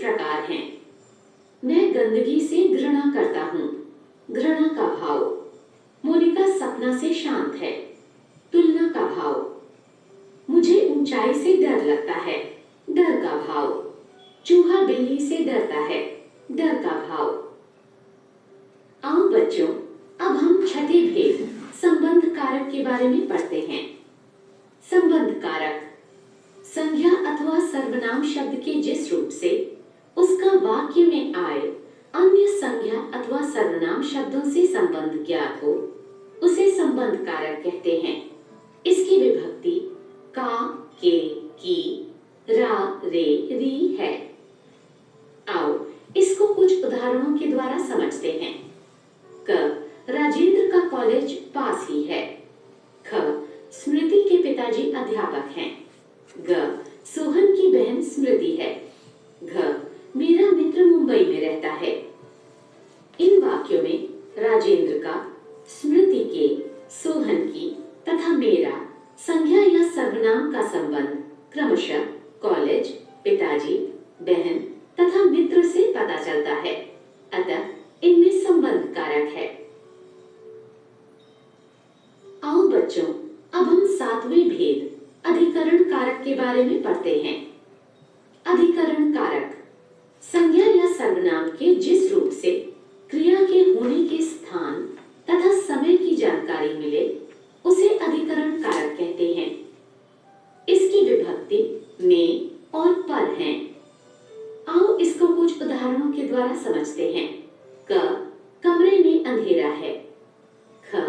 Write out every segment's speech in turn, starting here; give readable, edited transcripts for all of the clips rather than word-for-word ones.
प्रकार हैं। मैं गंदगी से घृणा करता हूँ, घृणा का भाव। मोनिका सपना से शांत है, तुलना का भाव। मुझे ऊंचाई से डर लगता है, डर का भाव। चूहा बिल्ली से डरता है, डर का भाव। आओ बच्चों, अब हम छठे भेद संबंध कारक के बारे में पढ़ते हैं। संबंध कारक संज्ञा अथवा सर्वनाम शब्द के जिस रूप से उसका वाक्य में आए अन्य संज्ञा अथवा सर्वनाम शब्दों से संबंध ज्ञात हो, उसे संबंध कारक कहते हैं। इसकी विभक्ति का, के, की, रा, रे, री है। आओ इसको कुछ उदाहरणों के द्वारा समझते हैं। क, राजेंद्र का कॉलेज पास ही है। ख, स्मृति के पिताजी अध्यापक हैं। ग, सोहन की बहन स्मृति है। घ, मेरा मित्र मुंबई में रहता है। इन वाक्यों में राजेंद्र का, स्मृति के, सोहन की तथा मेरा संज्ञा या सर्वनाम का संबंध क्रमशः कॉलेज, पिताजी, बहन तथा मित्र से पता चलता है। अतः इनमें संबंध कारक है। आओ बच्चों, अब हम सातवें भेद अधिकरण कारक के बारे में पढ़ते हैं। अधिकरण कारक संज्ञा या सर्वनाम के जिस रूप से क्रिया के होने के स्थान तथा समय की जानकारी मिले, उसे अधिकरण कारक कहते हैं। इसकी विभक्ति में और पर हैं। आओ इसको कुछ उदाहरणों के द्वारा समझते हैं। क, कमरे में अंधेरा है। ख,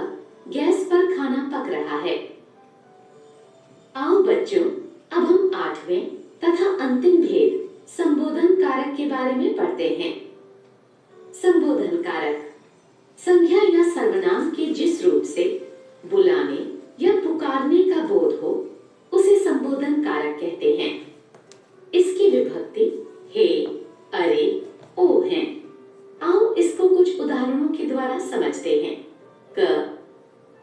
गैस पर खाना पक रहा है। आओ बच्चों, अब हम आठवें तथा अंतिम भेद संबोधन कारक के बारे में पढ़ते हैं। संबोधन कारक संज्ञा या सर्वनाम के जिस रूप से बुलाने या पुकारने का बोध हो, उसे संबोधन कारक कहते हैं। इसकी विभक्ति हे, अरे, ओ हैं। आओ इसको कुछ उदाहरणों के द्वारा समझते हैं। क,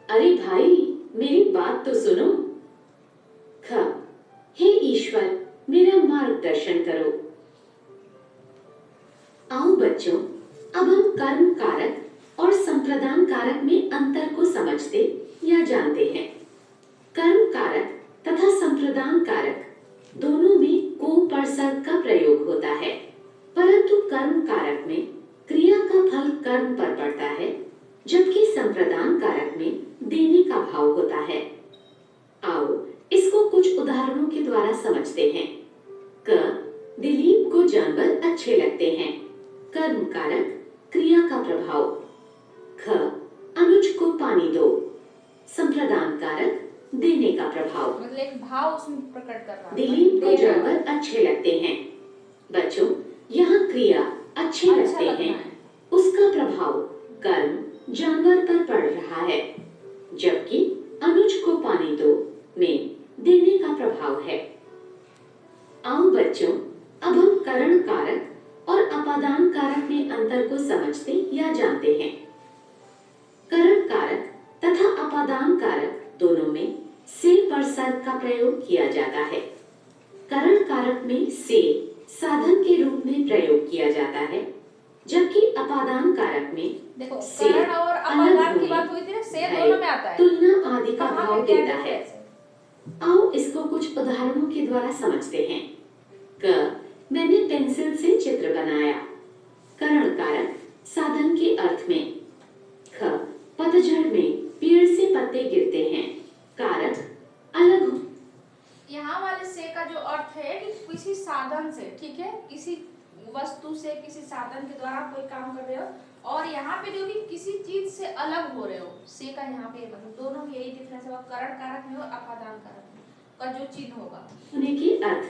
अरे भाई मेरी बात तो सुनो। ख, हे ईश्वर मेरा मार्गदर्शन करो। आओ बच्चों, अब हम कर्म कारक और संप्रदान कारक में अंतर को समझते या जानते हैं। कर्म कारक तथा संप्रदान कारक दोनों में को परसर्ग का प्रयोग होता है, परंतु कर्म कारक में क्रिया का फल कर्म पर पड़ता है, जबकि संप्रदान कारक में देने का भाव होता है। आओ इसको कुछ उदाहरणों के द्वारा समझते हैं। क, दिलीप को जानवर अच्छे लगते हैं। कर्म कारक क्रिया का प्रभाव। ख, अनुज को पानी दो। संप्रदान कारक देने का प्रभाव। मतलब एक भाव उसमें प्रकट कर रहा है। दिलीप को जानवर अच्छे लगते हैं। बच्चों, यहाँ क्रिया अच्छे लगते हैं, उसका प्रभाव कर्म जानवर पर पड़ रहा है, जबकि अनुज को पानी दो में देने का प्रभाव है। आओ बच्चों, अब हम करण कारक और अपादान कारक में अंतर को समझते या जानते हैं। करण कारक तथा अपादान कारक दोनों में से परसर्ग का प्रयोग किया जाता है। करण कारक में से साधन के रूप में प्रयोग किया जाता है, जबकि अपादान कारक में देखो करण और अपादान की बात हुई थी ना, से दोनों में आता है, तुलना आदि का भाव देता है। आओ इसको कुछ उदाहरणों के द्वारा समझते हैं। क, मैंने पेंसिल से चित्र बनाया। करण कारक साधन के अर्थ में। ख, पतझड़ में पेड़ से पत्ते गिरते हैं। कारक अलग हो। यहाँ वाले से का जो अर्थ है कि किसी साधन से, ठीक है, किसी वस्तु से, किसी साधन के द्वारा कोई काम कर रहे हो, और यहाँ पे जो कि किसी चीज से अलग हो रहे हो, से का यहाँ पे मतलब दोनों में यही डिफरेंस है। करण कारक में और अपादान कारक में का जो चिन्ह होगा होने के अर्थ